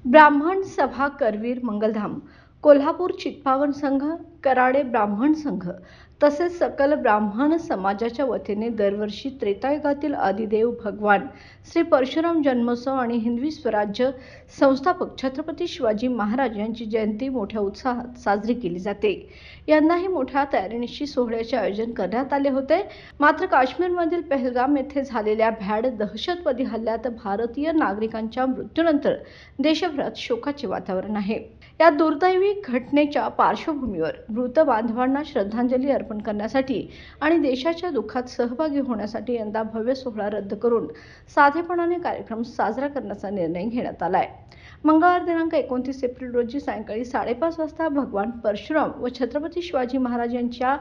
ब्राह्मण सभा करवीर मंगलधाम, कोल्हापूर चित्पावन संघ, कराडे ब्राह्मण संघ तसेच सकल ब्राह्मण समाजाच्या वतीने दरवर्षी त्रेतायुगातील आदिदेव भगवान श्री परशुराम जन्मोत्सव आणि हिंदवी स्वराज्य संस्थापक छत्रपती शिवाजी महाराज यांची जयंती मोठ्या उत्साहात साजरी केली जाते। यंदाही मोठ्या तयारीनिशी सोहळ्याचे आयोजन करण्यात आले होते। मात्र काश्मीरमधील पहलगाम येथे झालेल्या भ्याड दहशतवादी हल्ल्यात भारतीय नागरिकांच्या मृत्यूनंतर देशभरात शोकाचे वातावरण आहे। या दुर्दैवी घटनेच्या पार्श्वभूमीवर मृत बांधवांना श्रद्धांजली अर्पण करण्यासाठी आणि देशाच्या दुःखात सहभागी होण्यासाठी यंदा भव्य सोहळा रद्द करून साधेपणाने कार्यक्रम साजरा करण्याचा निर्णय घेण्यात आला आहे। मंगळवार दिनांक 29 एप्रिल रोजी सायंकाळी 5:30 वाजता भगवान परशुराम व छत्रपती शिवाजी महाराज यांच्या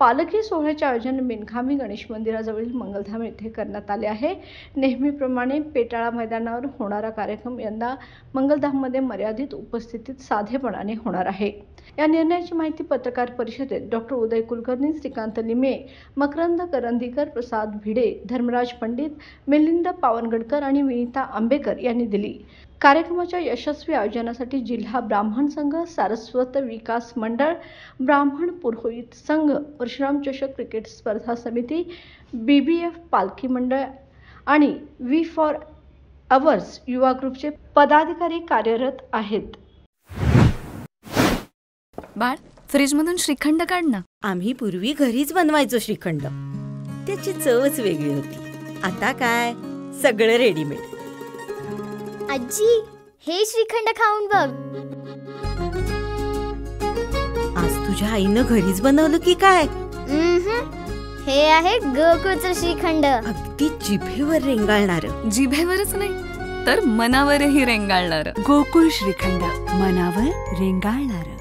पालखी सोहळ्याचे आयोजन बिनखामी गणेश मंदिराजवळील मंगलधाम येथे करण्यात आले आहे। नेहमीप्रमाणे पेटाळा मैदानावर होणारा कार्यक्रम यंदा मंगलधाममध्ये मर्यादित उपस्थितीत साधेपणाने होणार आहे। या निर्णयाची माहिती पत्रकार परिषदेत डॉक्टर उदय कुलकर्णी, श्रीकांत लिमे, मकरंद करंदीकर, प्रसाद भिडे, धर्मराज पंडित, मिलिंद पावनगडकर आणि विनीता आंबेकर यांनी दिली। कार्यक्रमाच्या यशस्वी आयोजनासाठी जिल्हा ब्राह्मण संघ, सारस्वत विकास मंडळ, ब्राह्मण पुरोहित संघ, परशुराम चषक क्रिकेट स्पर्धा समिती, BBF पालखी मंडळ आणि वी फॉर अवर्स युवा ग्रुपचे पदाधिकारी कार्यरत आहेत। बाळ, फ्रीजमधून श्रीखंड काढ ना। आम्ही पूर्वी घरीच बनवायचो श्रीखंड, त्याची चवच वेगळी होती। आता काय सगळं रेडीमेड। आजी, हे श्रीखंड खाऊन बघ। आज तुझ्या आईनं घरीच बनवलं की काय? हे आहे गोकुळचं श्रीखंड। अगदी जिभेवर रेंगाळणार। जिभेवरच नाही तर मनावरही रेंगाळणार। गोकुळ श्रीखंड, मनावर रेंगाळणार।